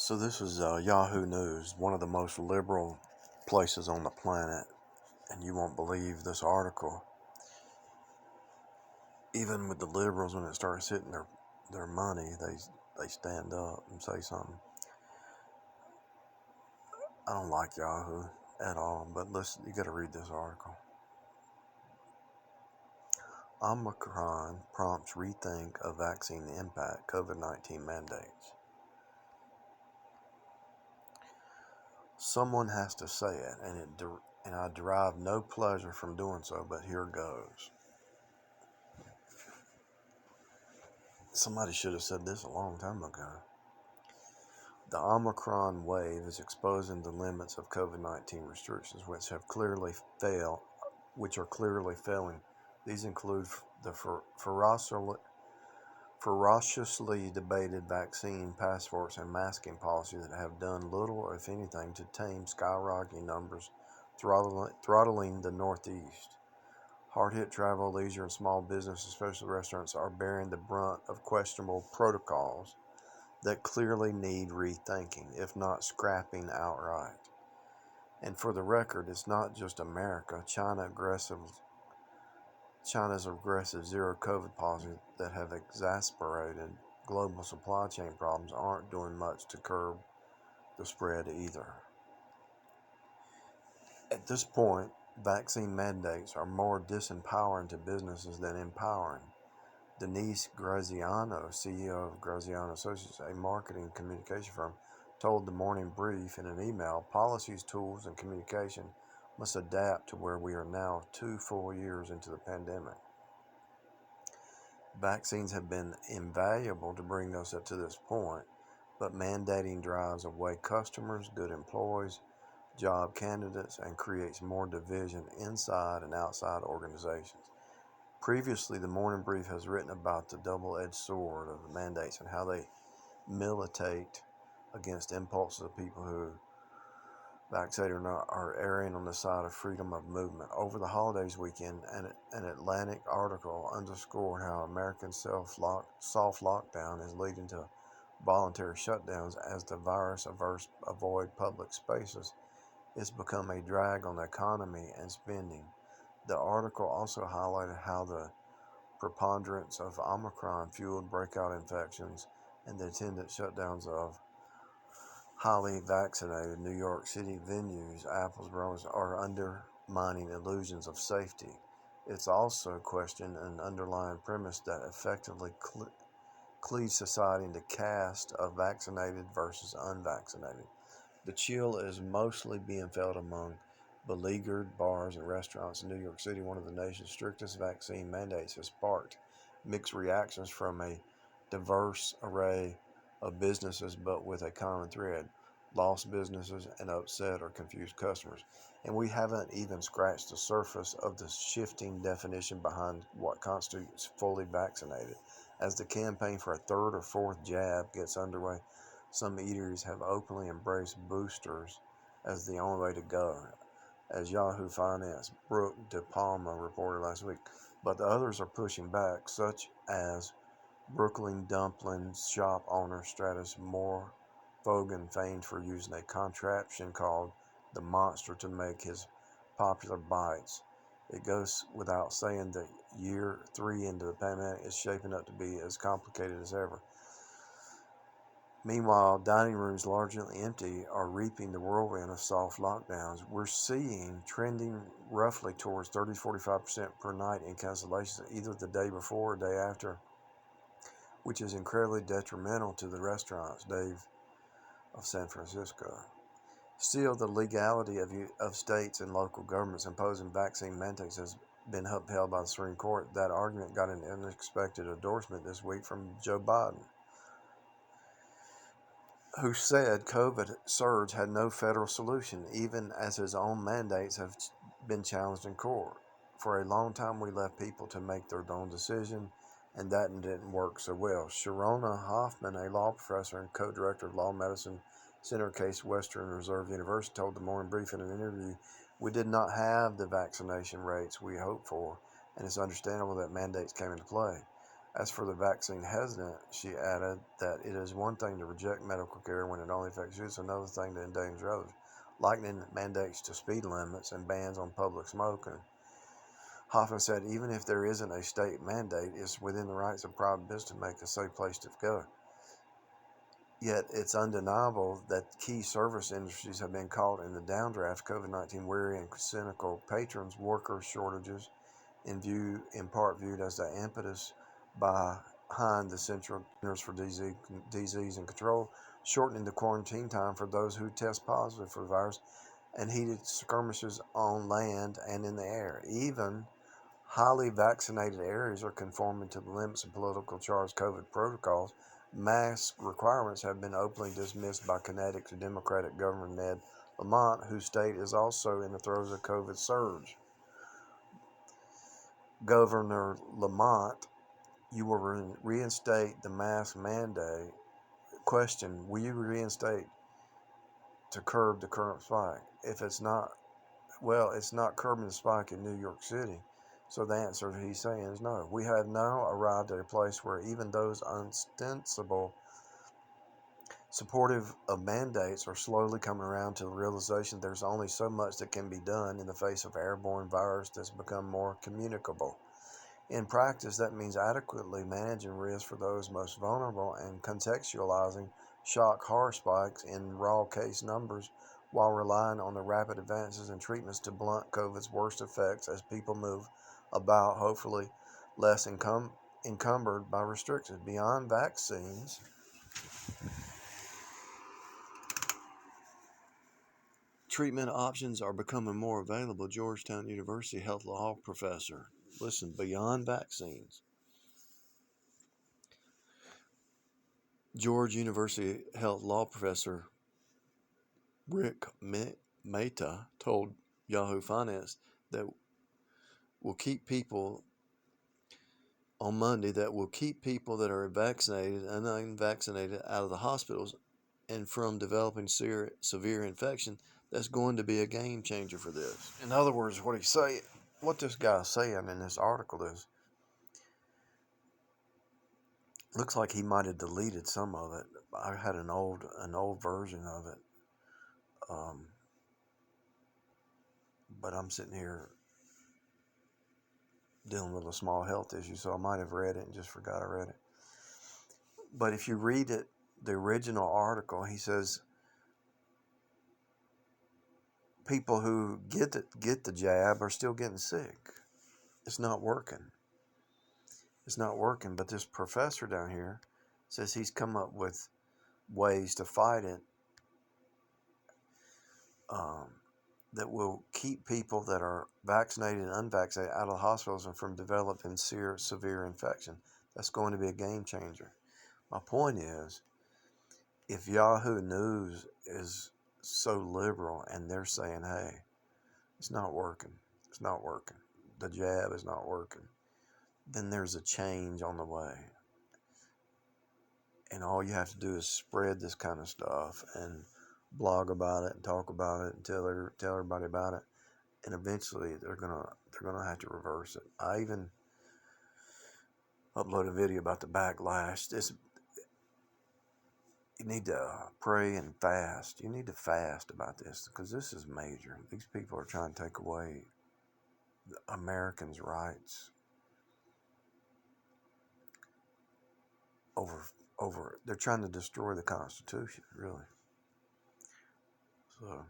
So this is Yahoo News, one of the most liberal places on the planet, and you won't believe this article. Even with the liberals, when it starts hitting their money, they stand up and say something. I don't like Yahoo at all, but listen, you got to read this article. Omicron prompts rethink of vaccine impact, COVID-19 mandates. Someone has to say it, and I derive no pleasure from doing so, but here goes. Somebody should have said this a long time ago. The Omicron wave is exposing the limits of COVID-19 restrictions, which are clearly failing. These include the ferociously debated vaccine passports and masking policy that have done little, or if anything, to tame skyrocketing numbers, throttling the Northeast. Hard-hit travel, leisure, and small business, especially restaurants, are bearing the brunt of questionable protocols that clearly need rethinking, if not scrapping outright. And for the record, it's not just America. China's aggressive zero-COVID policy that have exacerbated global supply chain problems aren't doing much to curb the spread either. At this point, vaccine mandates are more disempowering to businesses than empowering. Denise Graziano, CEO of Graziano Associates, a marketing communication firm, told the Morning Brief in an email, policies, tools, and communication must adapt to where we are now 2 full years into the pandemic. Vaccines have been invaluable to bring us up to this point, but mandating drives away customers, good employees, job candidates, and creates more division inside and outside organizations. Previously, the Morning Brief has written about the double-edged sword of the mandates and how they militate against impulses of people who, vaccinated or not, are erring on the side of freedom of movement. Over the holidays weekend, an Atlantic article underscored how American soft lockdown is leading to voluntary shutdowns as the virus-averse avoid public spaces. It's become a drag on the economy and spending. The article also highlighted how the preponderance of Omicron fueled breakout infections and the attendant shutdowns of highly vaccinated New York City venues, Apple's growers, are undermining illusions of safety. It's also questioned an underlying premise that effectively cleaves society into caste of vaccinated versus unvaccinated. The chill is mostly being felt among beleaguered bars and restaurants in New York City. One of the nation's strictest vaccine mandates has sparked mixed reactions from a diverse array of businesses, but with a common thread: lost businesses and upset or confused customers. And we haven't even scratched the surface of the shifting definition behind what constitutes fully vaccinated. As the campaign for a third or fourth jab gets underway, some eateries have openly embraced boosters as the only way to go, as Yahoo Finance Brooke De Palma reported last week. But the others are pushing back, such as Brooklyn dumpling shop owner Stratus Morfogen, famed for using a contraption called the Monster to make his popular bites. It goes without saying that year 3 into the pandemic is shaping up to be as complicated as ever. Meanwhile, dining rooms largely empty are reaping the whirlwind of soft lockdowns. We're seeing trending roughly towards 30-45% per night in cancellations, either the day before or day after, which is incredibly detrimental to the restaurants, Dave of San Francisco. Still, the legality of states and local governments imposing vaccine mandates has been upheld by the Supreme Court. That argument got an unexpected endorsement this week from Joe Biden, who said COVID surge had no federal solution, even as his own mandates have been challenged in court. For a long time, we left people to make their own decision, and that didn't work so well. Sharona Hoffman, a law professor and co-director of Law Medicine Center Case Western Reserve University, told the Morning Brief in an interview, "We did not have the vaccination rates we hoped for, and it's understandable that mandates came into play. As for the vaccine hesitant, she added that it is one thing to reject medical care when it only affects you, it's another thing to endanger others. Likening mandates to speed limits and bans on public smoking. Hoffman said even if there isn't a state mandate, it's within the rights of private business to make a safe place to go. Yet it's undeniable that key service industries have been caught in the downdraft. COVID-19 weary and cynical patrons, worker shortages, in part viewed as the impetus behind the Central Centers for Disease and Control, shortening the quarantine time for those who test positive for the virus, and heated skirmishes on land and in the air. Even highly vaccinated areas are conforming to the limits of political charged COVID protocols. Mask requirements have been openly dismissed by Connecticut's Democratic Governor Ned Lamont, whose state is also in the throes of COVID surge. Governor Lamont, you will reinstate the mask mandate. Question, will you reinstate to curb the current spike? If it's not, well, it's not curbing the spike in New York City. So the answer he's saying is no. We have now arrived at a place where even those ostensible supportive of mandates are slowly coming around to the realization there's only so much that can be done in the face of airborne virus that's become more communicable. In practice, that means adequately managing risk for those most vulnerable and contextualizing shock horror spikes in raw case numbers while relying on the rapid advances in treatments to blunt COVID's worst effects as people move about, hopefully less encumbered by restrictions. Beyond vaccines, treatment options are becoming more available. Georgetown University health law professor. Listen, beyond vaccines, George University health law professor Rick Mehta told Yahoo Finance that will keep people on Monday that will keep people that are vaccinated and unvaccinated out of the hospitals and from developing severe infection. That's going to be a game changer for this. In other words, what this guy's saying in this article is, looks like he might have deleted some of it. I had an old version of it, but I'm sitting here dealing with a small health issue, so I might have read it and just forgot I read it. But if you read it, the original article, he says people who get the jab are still getting sick. It's not working. It's not working. But this professor down here says he's come up with ways to fight it that will keep people that are vaccinated and unvaccinated out of the hospitals and from developing severe infection. That's going to be a game changer. My point is, if Yahoo News is so liberal and they're saying, hey, it's not working, the jab is not working, then there's a change on the way. And all you have to do is spread this kind of stuff and blog about it and talk about it and tell everybody about it. And eventually they're gonna have to reverse it. I even uploaded a video about the backlash. You need to pray and fast. You need to fast about this because this is major. These people are trying to take away Americans' rights over. They're trying to destroy the Constitution, really. So